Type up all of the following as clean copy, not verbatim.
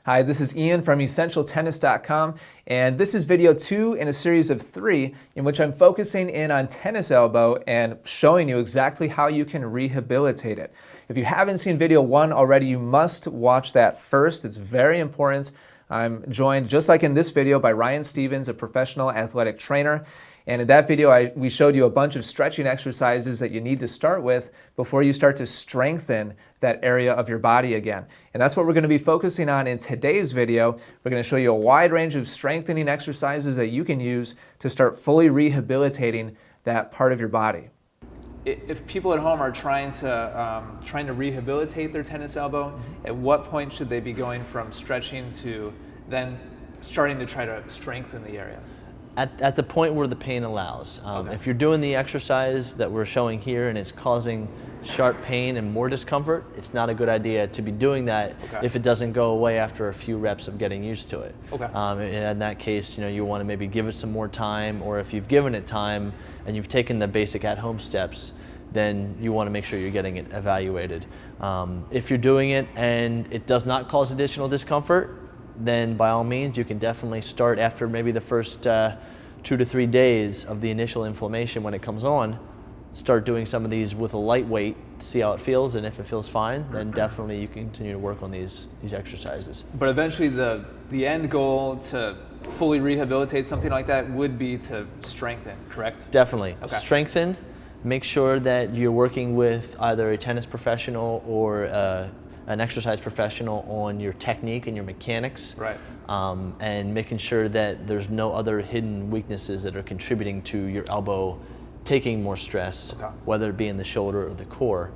Hi, this is Ian from EssentialTennis.com, and this is video 2 in a series of 3 in which I'm focusing in on tennis elbow and showing you exactly how you can rehabilitate it. If you haven't seen video 1 already, you must watch that first. It's very important. I'm joined, just like in this video, by Ryan Stevens, a professional athletic trainer. And in that video, we showed you a bunch of stretching exercises that you need to start with before you start to strengthen that area of your body again. And that's what we're going to be focusing on in today's video. We're going to show you a wide range of strengthening exercises that you can use to start fully rehabilitating that part of your body. If people at home are trying to rehabilitate their tennis elbow, at what point should they be going from stretching to then starting to try to strengthen the area? At the point where the pain allows. If you're doing the exercise that we're showing here and it's causing sharp pain and more discomfort, it's not a good idea to be doing that if it doesn't go away after a few reps of getting used to it. In that case, you want to maybe give it some more time, or if you've given it time and you've taken the basic at-home steps, then you want to make sure you're getting it evaluated. If you're doing it and it does not cause additional discomfort, then by all means you can definitely start after maybe the first 2 to 3 days of the initial inflammation. When it comes on, start doing some of these with a light weight, see how it feels, and if it feels fine, then definitely you can continue to work on these exercises. But eventually the end goal to fully rehabilitate something like that would be to strengthen, correct? Definitely. Strengthen. Make sure that you're working with either a tennis professional or an exercise professional on your technique and your mechanics, and making sure that there's no other hidden weaknesses that are contributing to your elbow taking more stress, whether it be in the shoulder or the core.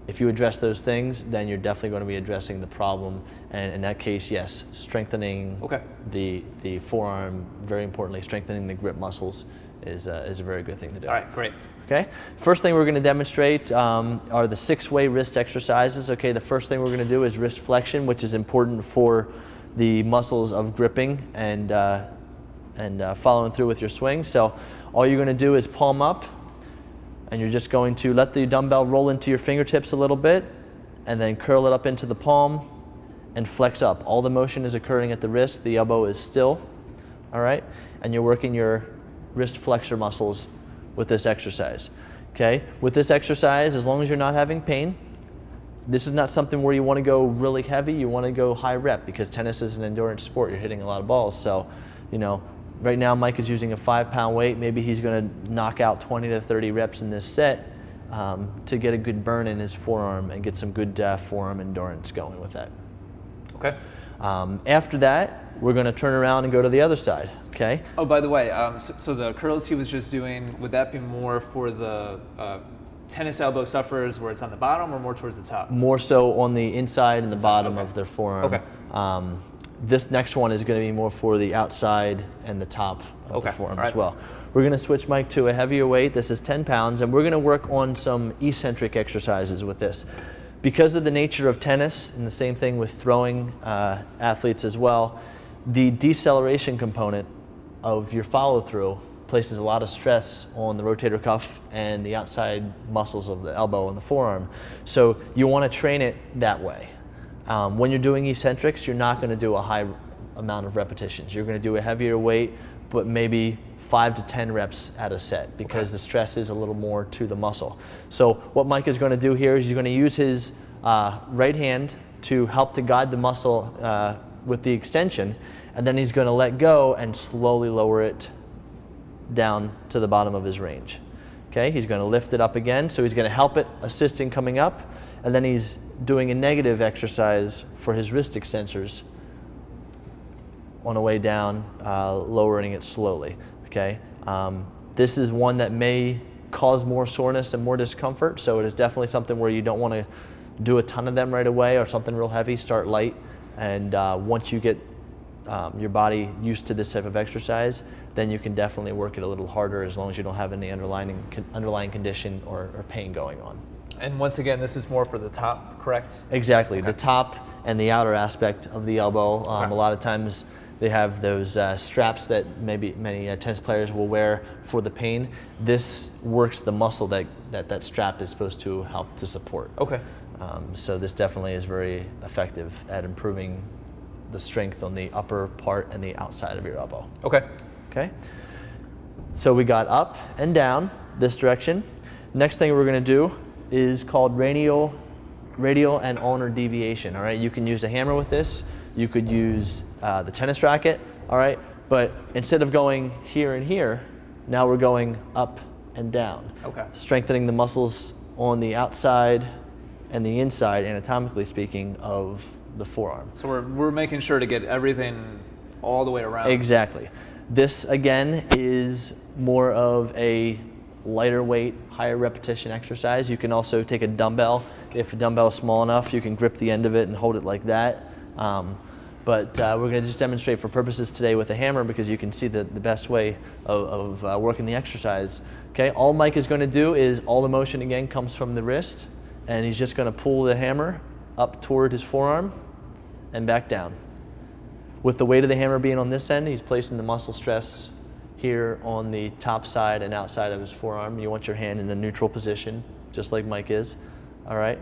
If you address those things, then you're definitely going to be addressing the problem, and in that case, yes, strengthening the forearm, very importantly, strengthening the grip muscles is a very good thing to do. All right, great. Okay, first thing we're going to demonstrate are the 6-way wrist exercises. Okay, the first thing we're going to do is wrist flexion, which is important for the muscles of gripping and following through with your swing. So all you're going to do is palm up, and you're just going to let the dumbbell roll into your fingertips a little bit, and then curl it up into the palm and flex up. All the motion is occurring at the wrist, the elbow is still, all right? And you're working your wrist flexor muscles with this exercise. Okay, with this exercise, as long as you're not having pain, this is not something where you want to go really heavy, you want to go high rep, because tennis is an endurance sport, you're hitting a lot of balls. So, right now Mike is using a 5-pound weight, maybe he's going to knock out 20 to 30 reps in this set to get a good burn in his forearm and get some good forearm endurance going with that. Okay. After that, we're going to turn around and go to the other side, okay? Oh, by the way, so the curls he was just doing, would that be more for the tennis elbow sufferers where it's on the bottom, or more towards the top? More so on the inside and the bottom of their forearm. This next one is going to be more for the outside and the top of the forearm as well. We're going to switch, Mike, to a heavier weight. This is 10 pounds, and we're going to work on some eccentric exercises with this. Because of the nature of tennis, and the same thing with throwing athletes as well, the deceleration component of your follow-through places a lot of stress on the rotator cuff and the outside muscles of the elbow and the forearm. So you want to train it that way. When you're doing eccentrics, you're not going to do a high amount of repetitions. You're going to do a heavier weight, but maybe 5 to 10 reps at a set, because the stress is a little more to the muscle. So what Mike is going to do here is he's going to use his right hand to help to guide the muscle with the extension, and then he's going to let go and slowly lower it down to the bottom of his range. Okay, he's going to lift it up again, so he's going to help it, assisting coming up, and then he's doing a negative exercise for his wrist extensors on the way down, lowering it slowly. Okay, this is one that may cause more soreness and more discomfort, so it is definitely something where you don't want to do a ton of them right away, or something real heavy. Start light, and once you get your body used to this type of exercise, then you can definitely work it a little harder, as long as you don't have any underlying condition or pain going on. And once again, this is more for the top, correct? Exactly, the top and the outer aspect of the elbow. A lot of times they have those straps that maybe many tennis players will wear for the pain. This works the muscle that strap is supposed to help to support. Okay. So this definitely is very effective at improving the strength on the upper part and the outside of your elbow. Okay. Okay. So we got up and down this direction. Next thing we're going to do is called radial and ulnar deviation. All right. You can use a hammer with this. You could use the tennis racket. All right. But instead of going here and here, now we're going up and down. Okay. Strengthening the muscles on the outside and the inside, anatomically speaking, of the forearm. So we're making sure to get everything all the way around. Exactly. This again is more of a lighter weight, higher repetition exercise. You can also take a dumbbell. If a dumbbell is small enough, you can grip the end of it and hold it like that. But we're going to just demonstrate for purposes today with a hammer because you can see the best way of working the exercise. Okay, all Mike is going to do is all the motion again comes from the wrist, and he's just going to pull the hammer up toward his forearm and back down. With the weight of the hammer being on this end, he's placing the muscle stress here on the top side and outside of his forearm. You want your hand in the neutral position, just like Mike is. All right.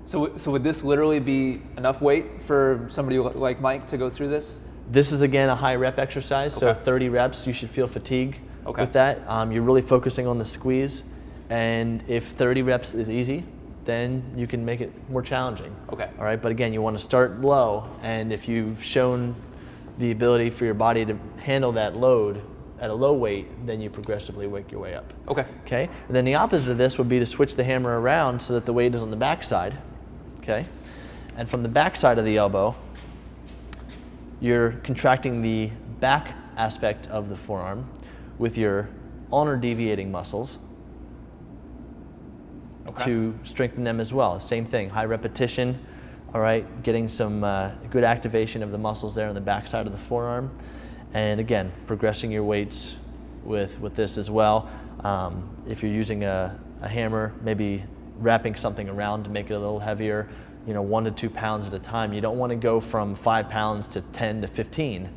So would this literally be enough weight for somebody like Mike to go through this? This is again a high rep exercise, so Okay. 30 reps. You should feel fatigue Okay. with that. You're really focusing on the squeeze, and if 30 reps is easy, then you can make it more challenging. Okay. All right, but again, you want to start low, and if you've shown the ability for your body to handle that load at a low weight, then you progressively work your way up. Okay. Okay, and then the opposite of this would be to switch the hammer around so that the weight is on the back side. Okay, and from the back side of the elbow, you're contracting the back aspect of the forearm with your ulnar deviating muscles. Okay. To strengthen them as well. Same thing, high repetition, all right, getting some good activation of the muscles there on the back side of the forearm. And again, progressing your weights with this as well. If you're using a hammer, maybe wrapping something around to make it a little heavier, 1 to 2 pounds at a time. You don't want to go from 5 pounds to 10 to 15.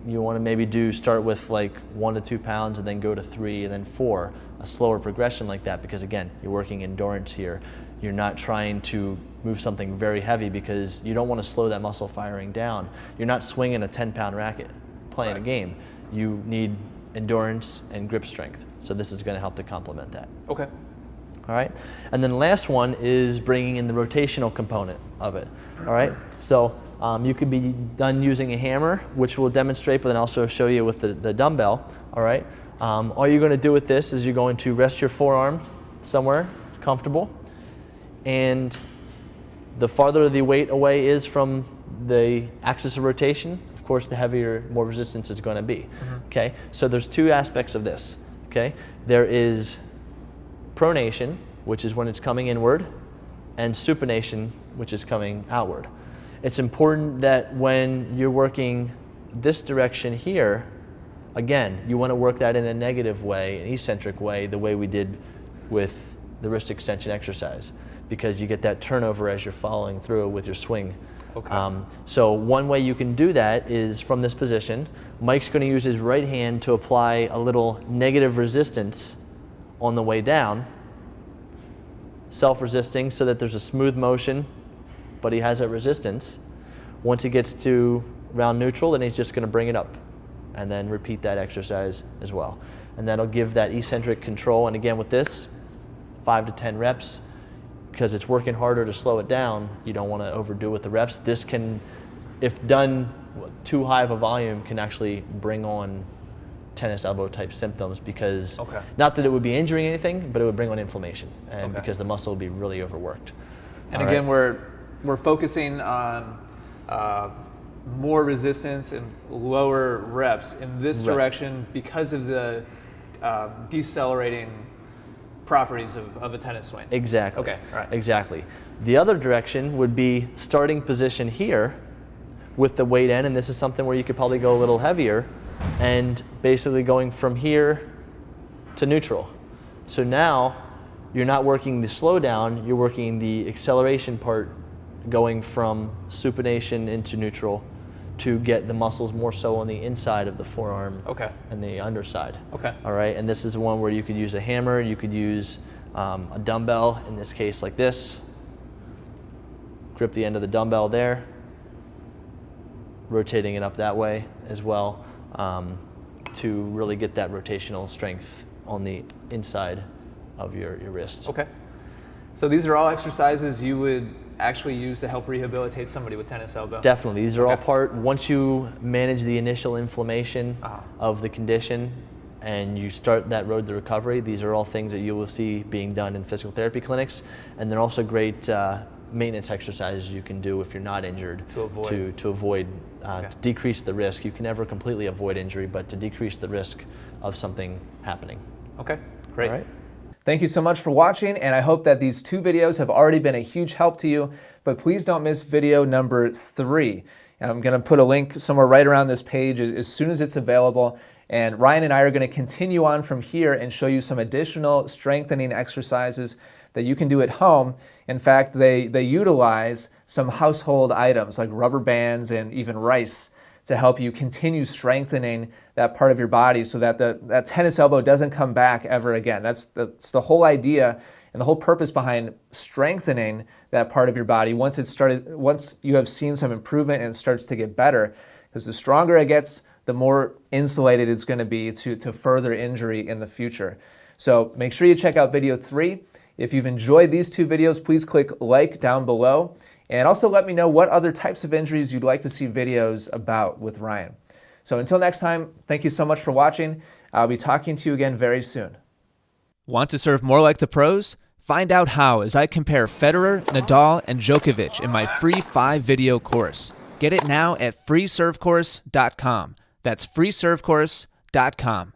You want to maybe start with like 1 to 2 pounds and then go to 3 and then 4, a slower progression like that, because again, you're working endurance here. You're not trying to move something very heavy because you don't want to slow that muscle firing down. You're not swinging a 10-pound racket playing a game. You need endurance and grip strength. So this is going to help to complement that. Okay. All right, and then the last one is bringing in the rotational component of it. All right, so you could be done using a hammer, which we'll demonstrate, but then also show you with the dumbbell. All right, all you're going to do with this is you're going to rest your forearm somewhere comfortable, and the farther the weight away is from the axis of rotation, of course, the heavier, more resistance is going to be. Mm-hmm. Okay, so there's two aspects of this. Okay, there is pronation, which is when it's coming inward, and supination, which is coming outward. It's important that when you're working this direction here, again, you want to work that in a negative way, an eccentric way, the way we did with the wrist extension exercise, because you get that turnover as you're following through with your swing. Okay. So one way you can do that is from this position. Mike's going to use his right hand to apply a little negative resistance on the way down, self-resisting so that there's a smooth motion, but he has that resistance. Once he gets to round neutral, then he's just going to bring it up and then repeat that exercise as well. And that'll give that eccentric control. And again, with this, 5 to 10 reps, because it's working harder to slow it down, you don't want to overdo with the reps. This can, if done too high of a volume, can actually bring on tennis elbow type symptoms, because not that it would be injuring anything, but it would bring on inflammation, and because the muscle would be really overworked. And again, we're focusing on more resistance and lower reps in this direction because of the decelerating properties of a tennis swing. Exactly. Okay. All right. Exactly. The other direction would be starting position here with the weight end, and this is something where you could probably go a little heavier, and basically going from here to neutral. So now you're not working the slowdown, you're working the acceleration part, going from supination into neutral to get the muscles more so on the inside of the forearm and the underside. Okay. All right, and this is one where you could use a hammer, you could use a dumbbell, in this case like this, grip the end of the dumbbell there, rotating it up that way as well, to really get that rotational strength on the inside of your wrist. Okay. So these are all exercises you would actually use to help rehabilitate somebody with tennis elbow? Definitely. These are all part, once you manage the initial inflammation of the condition and you start that road to recovery, these are all things that you will see being done in physical therapy clinics. And they're also great maintenance exercises you can do if you're not injured to avoid to decrease the risk. You can never completely avoid injury, but to decrease the risk of something happening. Okay, great. All right. Thank you so much for watching, and I hope that these 2 videos have already been a huge help to you, but please don't miss video number 3. I'm going to put a link somewhere right around this page as soon as it's available, and Ryan and I are going to continue on from here and show you some additional strengthening exercises that you can do at home. In fact, they utilize some household items like rubber bands and even rice to help you continue strengthening that part of your body so that that tennis elbow doesn't come back ever again. That's the whole idea and the whole purpose behind strengthening that part of your body once you have seen some improvement and it starts to get better. Because the stronger it gets, the more insulated it's going to be to further injury in the future. So make sure you check out video 3. If you've enjoyed these 2 videos, please click like down below. And also let me know what other types of injuries you'd like to see videos about with Ryan. So until next time, thank you so much for watching. I'll be talking to you again very soon. Want to serve more like the pros? Find out how as I compare Federer, Nadal, and Djokovic in my free 5-video course. Get it now at freeservecourse.com. That's freeservecourse.com.